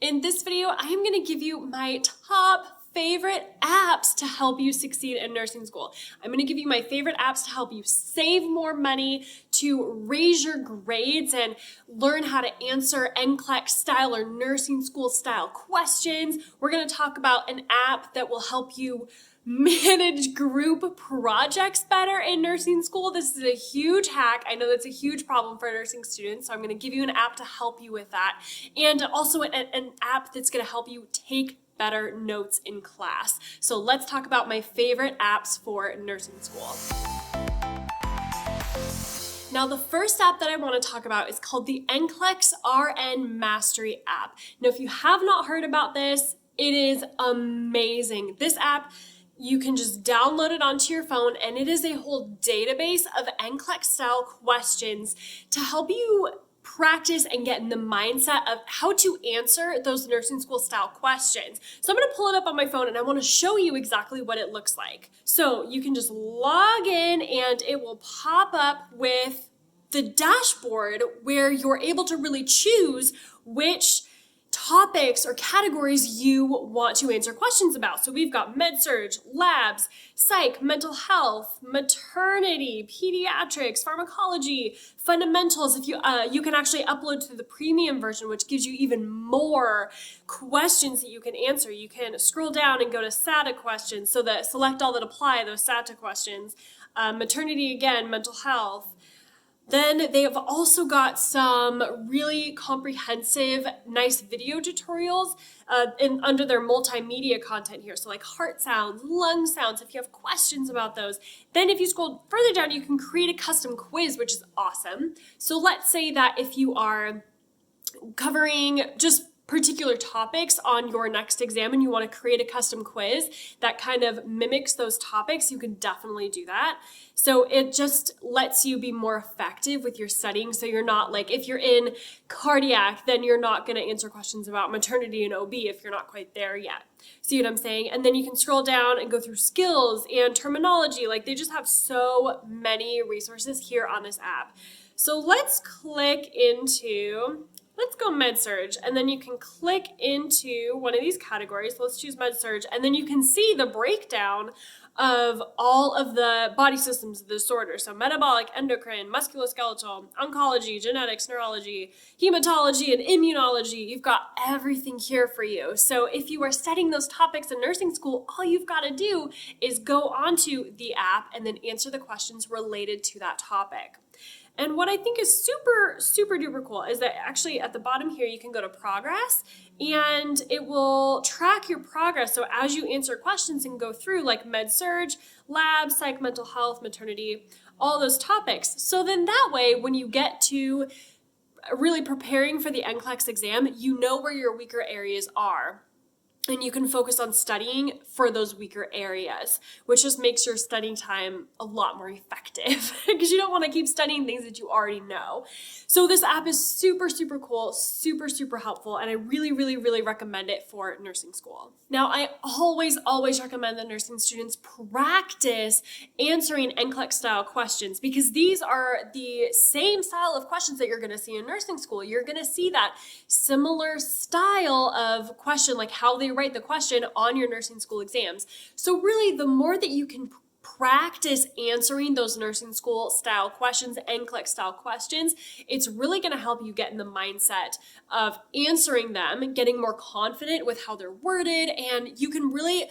In this video, I am going to give you my top favorite apps to help you succeed in nursing school. I'm going to give you my favorite apps to help you save more money, to raise your grades, and learn how to answer NCLEX style or nursing school style questions. We're going to talk about an app that will help you manage group projects better in nursing school. This is a huge hack. I know that's a huge problem for nursing students, so I'm going to give you an app to help you with that, and also an app that's going to help you take better notes in class. So let's talk about my favorite apps for nursing school. Now, the first app that I want to talk about is called the NCLEX RN Mastery App. Now, if you have not heard about this, it is amazing. This app, you can just download it onto your phone, and it is a whole database of NCLEX style questions to help you practice and get in the mindset of how to answer those nursing school style questions. So I'm going to pull it up on my phone, and I want to show you exactly what it looks like. So you can just log in, and it will pop up with the dashboard where you're able to really choose which topics or categories you want to answer questions about. So we've got med-surg, labs, psych, mental health, maternity, pediatrics, pharmacology, fundamentals. If you can actually upload to the premium version, which gives you even more questions that you can answer. You can scroll down and go to SATA questions, so that select all that apply, those SATA questions. Maternity again, mental health. Then they have also got some really comprehensive, nice video tutorials under their multimedia content here. So like heart sounds, lung sounds, if you have questions about those. Then if you scroll further down, you can create a custom quiz, which is awesome. So let's say that if you are covering just particular topics on your next exam and you want to create a custom quiz that kind of mimics those topics, you can definitely do that. So it just lets you be more effective with your studying. So you're not like, if you're in cardiac, then you're not going to answer questions about maternity and OB if you're not quite there yet. See what I'm saying? And then you can scroll down and go through skills and terminology. Like, they just have so many resources here on this app. So let's go med-surg, and then you can click into one of these categories. Let's choose med-surg, and then you can see the breakdown of all of the body systems of the disorder. So metabolic, endocrine, musculoskeletal, oncology, genetics, neurology, hematology, and immunology. You've got everything here for you. So if you are studying those topics in nursing school, all you've got to do is go onto the app and then answer the questions related to that topic. And what I think is super, super duper cool is that actually at the bottom here, you can go to progress, and it will track your progress. So as you answer questions and go through like med-surg, lab, psych, mental health, maternity, all those topics. So then that way, when you get to really preparing for the NCLEX exam, you know where your weaker areas are. And you can focus on studying for those weaker areas, which just makes your studying time a lot more effective because you don't want to keep studying things that you already know. So this app is super, super cool, super, super helpful, and I really, really, really recommend it for nursing school. Now, I always, always recommend that nursing students practice answering NCLEX style questions, because these are the same style of questions that you're going to see in nursing school. You're going to see that similar style of question, like how they write the question on your nursing school exams. So really, the more that you can practice answering those nursing school style questions, NCLEX style questions, it's really going to help you get in the mindset of answering them, getting more confident with how they're worded, and you can really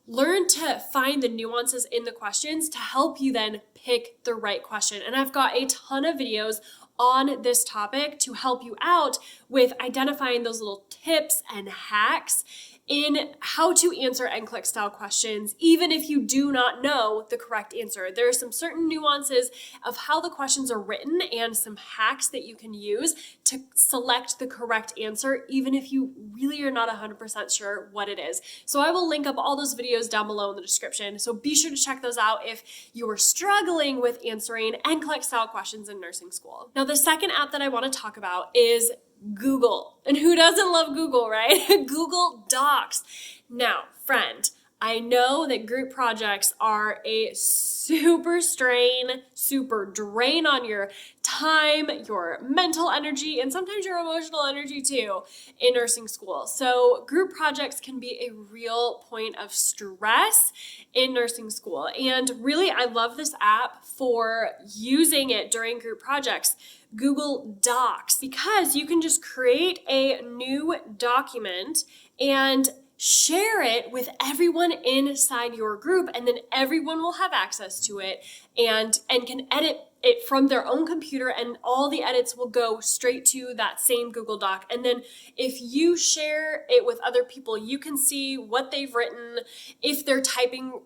learn to find the nuances in the questions to help you then pick the right question. And I've got a ton of videos on this topic to help you out with identifying those little tips and hacks in how to answer NCLEX style questions, even if you do not know the correct answer. There are some certain nuances of how the questions are written and some hacks that you can use to select the correct answer, even if you really are not 100% sure what it is. So I will link up all those videos down below in the description. So be sure to check those out if you are struggling with answering NCLEX style questions in nursing school. Now, the second app that I want to talk about is Google. And who doesn't love Google, right? Google Docs. Now, friend, I know that group projects are a super drain on your time, your mental energy, and sometimes your emotional energy too in nursing school. So group projects can be a real point of stress in nursing school. And really, I love this app for using it during group projects. Google Docs, because you can just create a new document and share it with everyone inside your group, and then everyone will have access to it and can edit it from their own computer, and all the edits will go straight to that same Google Doc. And then if you share it with other people, you can see what they've written, if they're typing,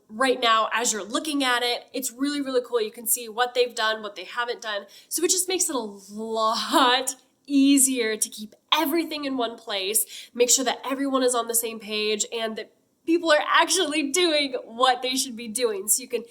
right now as you're looking at it. It's really, really cool. You can see what they've done, what they haven't done. So it just makes it a lot easier to keep everything in one place, make sure that everyone is on the same page and that people are actually doing what they should be doing. So you can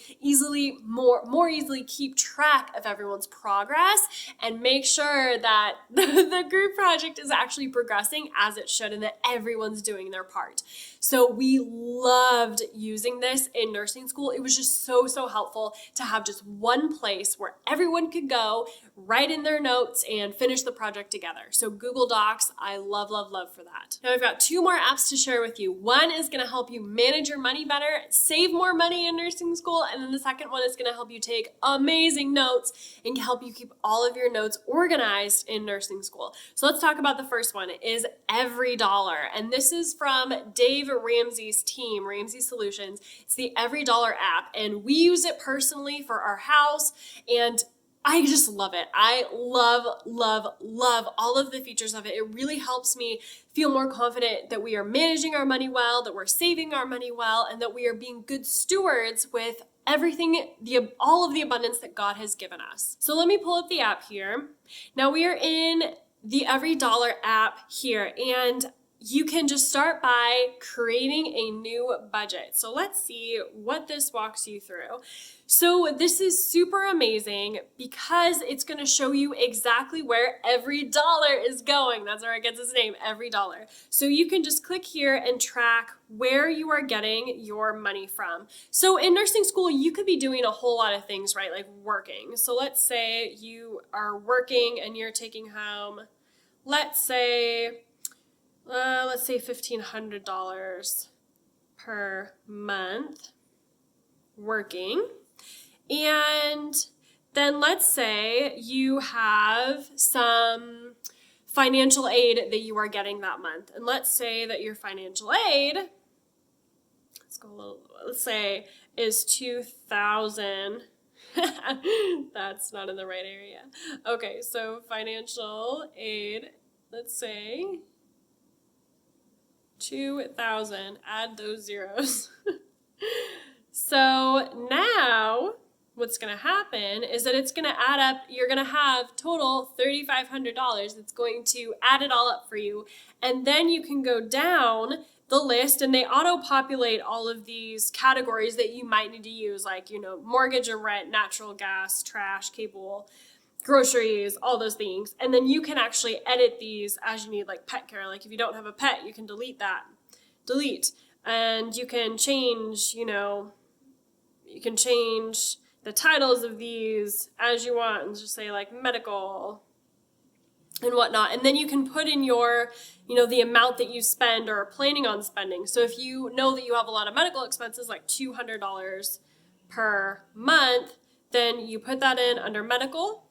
more easily keep track of everyone's progress and make sure that the group project is actually progressing as it should and that everyone's doing their part. So we loved using this in nursing school. It was just so helpful to have just one place where everyone could go, write in their notes, and finish the project together. So Google Docs, I love for that. Now I've got 2 more apps to share with you. One is going to help you manage your money better, save more money in nursing school, and then the second one is going to help you take amazing notes and help you keep all of your notes organized in nursing school. So let's talk about the first one. It is EveryDollar, and this is from Dave Ramsey's team, Ramsey Solutions. It's the EveryDollar app, and we use it personally for our house, and I just love it. I love all of the features of it. It really helps me feel more confident that we are managing our money well, that we're saving our money well, and that we are being good stewards with everything, all of the abundance that God has given us. So let me pull up the app here. Now we are in the EveryDollar app here, and you can just start by creating a new budget. So let's see what this walks you through. So this is super amazing because it's going to show you exactly where every dollar is going. That's where it gets its name, EveryDollar. So you can just click here and track where you are getting your money from. So in nursing school, you could be doing a whole lot of things, right? Like working. So let's say you are working and you're taking home, let's say $1,500 per month working. And then let's say you have some financial aid that you are getting that month. And let's say that your financial aid, let's say is $2,000. That's not in the right area. Okay, so financial aid, let's say 2,000, add those zeros. So now what's going to happen is that it's going to add up. You're going to have total $3,500. It's going to add it all up for you. And then you can go down the list and they auto-populate all of these categories that you might need to use, like, mortgage and rent, natural gas, trash, cable, groceries, all those things. And then you can actually edit these as you need, like pet care. Like if you don't have a pet, you can delete. And you can change, you can change the titles of these as you want and just say like medical and whatnot. And then you can put in your, the amount that you spend or are planning on spending. So if you know that you have a lot of medical expenses, like $200 per month, then you put that in under medical.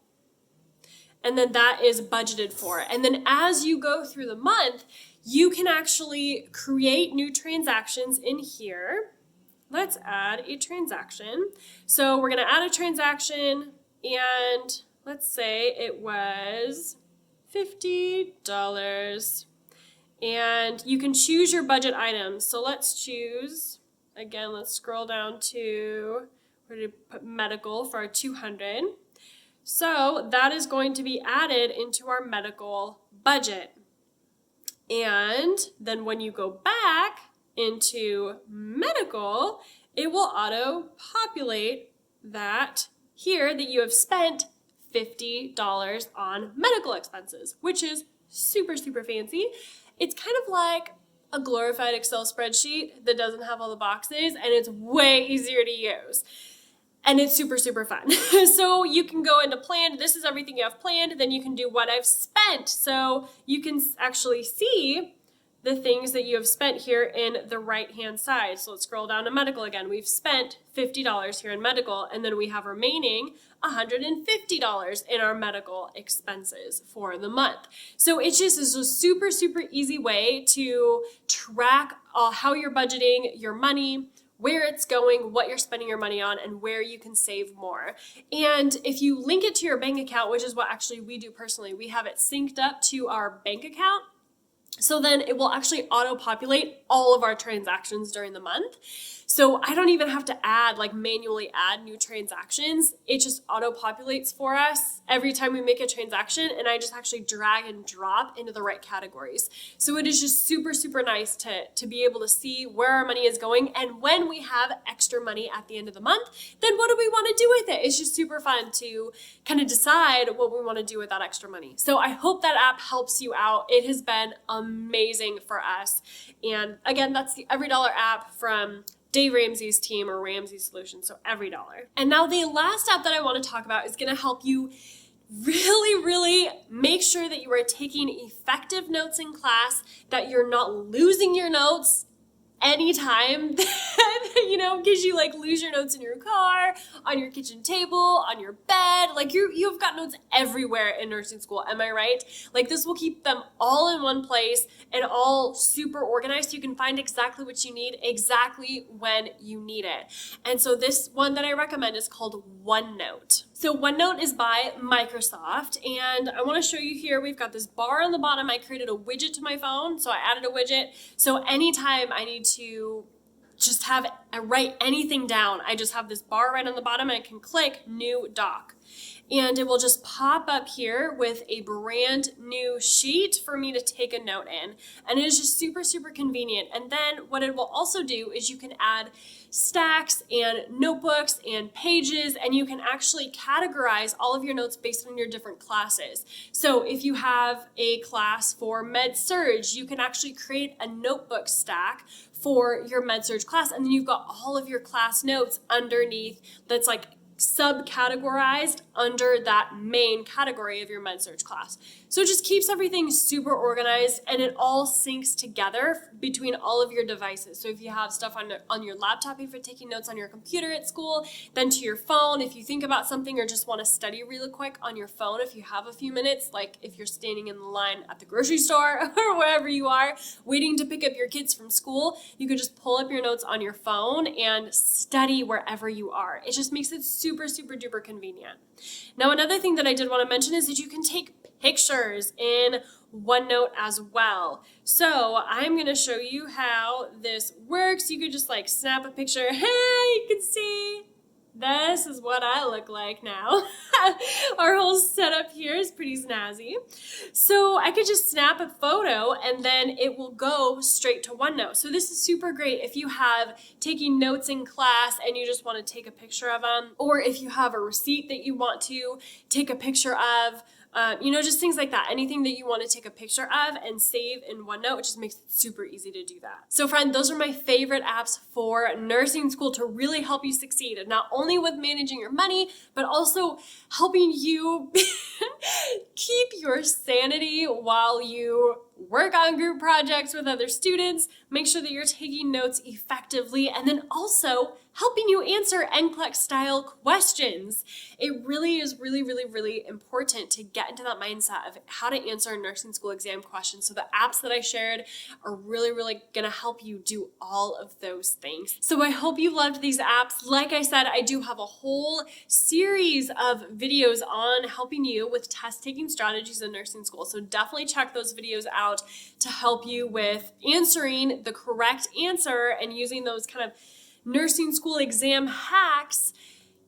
And then that is budgeted for. And then as you go through the month, you can actually create new transactions in here. Let's add a transaction. So we're going to add a transaction, and let's say it was $50. And you can choose your budget items. So let's choose, again, let's scroll down to, we're going to put medical for our 200. So that is going to be added into our medical budget. And then when you go back into medical, it will auto-populate that here that you have spent $50 on medical expenses, which is super fancy. It's kind of like a glorified Excel spreadsheet that doesn't have all the boxes, and it's way easier to use. And it's super, super fun. So you can go into planned. This is everything you have planned. Then you can do what I've spent. So you can actually see the things that you have spent here in the right-hand side. So let's scroll down to medical again. We've spent $50 here in medical, and then we have remaining $150 in our medical expenses for the month. So it just is a super, super easy way to track how you're budgeting your money, where it's going, what you're spending your money on, and where you can save more. And if you link it to your bank account, which is what actually we do personally, we have it synced up to our bank account. So then it will actually auto-populate all of our transactions during the month. So I don't even have to manually add new transactions. It just auto-populates for us every time we make a transaction, and I just actually drag and drop into the right categories. So it is just super, super nice to be able to see where our money is going, and when we have extra money at the end of the month, then what do we want to do with it? It's just super fun to kind of decide what we want to do with that extra money. So I hope that app helps you out. It has been amazing for us. And again, that's the EveryDollar app from Dave Ramsey's team, or Ramsey Solutions, so EveryDollar. And now the last app that I want to talk about is going to help you really, really make sure that you are taking effective notes in class, that you're not losing your notes anytime, because you lose your notes in your car, on your kitchen table, on your bed. You've got notes everywhere in nursing school. Am I right? This will keep them all in one place and all super organized, so you can find exactly what you need exactly when you need it. And so this one that I recommend is called OneNote. So OneNote is by Microsoft, and I want to show you here, we've got this bar on the bottom. I created a widget to my phone, so I added a widget. So anytime I need to just write anything down, I just have this bar right on the bottom, and I can click New Doc. And it will just pop up here with a brand new sheet for me to take a note in. And it is just super, super convenient. And then what it will also do is you can add stacks and notebooks and pages, and you can actually categorize all of your notes based on your different classes. So if you have a class for Med Surg, you can actually create a notebook stack for your Med Surg class, and then you've got all of your class notes underneath that's subcategorized under that main category of your Med Surg class. So it just keeps everything super organized, and it all syncs together between all of your devices. So if you have stuff on your laptop, if you're taking notes on your computer at school, then to your phone, if you think about something or just want to study really quick on your phone, if you have a few minutes, like if you're standing in the line at the grocery store or wherever you are, waiting to pick up your kids from school, you could just pull up your notes on your phone and study wherever you are. It just makes it super, super duper convenient. Now, another thing that I did want to mention is that you can take pictures in OneNote as well. So I'm going to show you how this works. You could just snap a picture. Hey, you can see this is what I look like now. Our whole setup here is pretty snazzy. So I could just snap a photo, and then it will go straight to OneNote. So this is super great if you have taking notes in class and you just want to take a picture of them, or if you have a receipt that you want to take a picture of. Just things like that. Anything that you want to take a picture of and save in OneNote, it just makes it super easy to do that. So friend, those are my favorite apps for nursing school to really help you succeed, and not only with managing your money, but also helping you keep your sanity while you work on group projects with other students, make sure that you're taking notes effectively, and then also helping you answer NCLEX style questions. It really is really, really, really important to get into that mindset of how to answer nursing school exam questions. So the apps that I shared are really, really gonna help you do all of those things. So I hope you loved these apps. Like I said, I do have a whole series of videos on helping you with test taking strategies in nursing school. So definitely check those videos out to help you with answering the correct answer and using those kind of nursing school exam hacks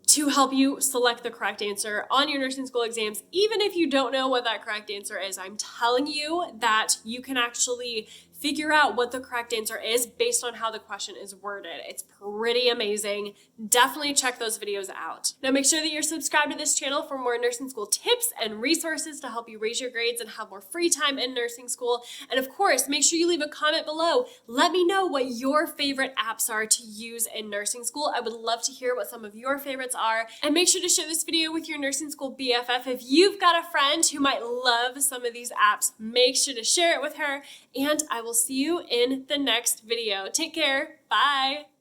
to help you select the correct answer on your nursing school exams. Even if you don't know what that correct answer is, I'm telling you that you can actually figure out what the correct answer is based on how the question is worded. It's pretty amazing. Definitely check those videos out. Now make sure that you're subscribed to this channel for more nursing school tips and resources to help you raise your grades and have more free time in nursing school. And of course, make sure you leave a comment below. Let me know what your favorite apps are to use in nursing school. I would love to hear what some of your favorites are. And make sure to share this video with your nursing school BFF. If you've got a friend who might love some of these apps, make sure to share it with her. And I will see you in the next video. Take care. Bye.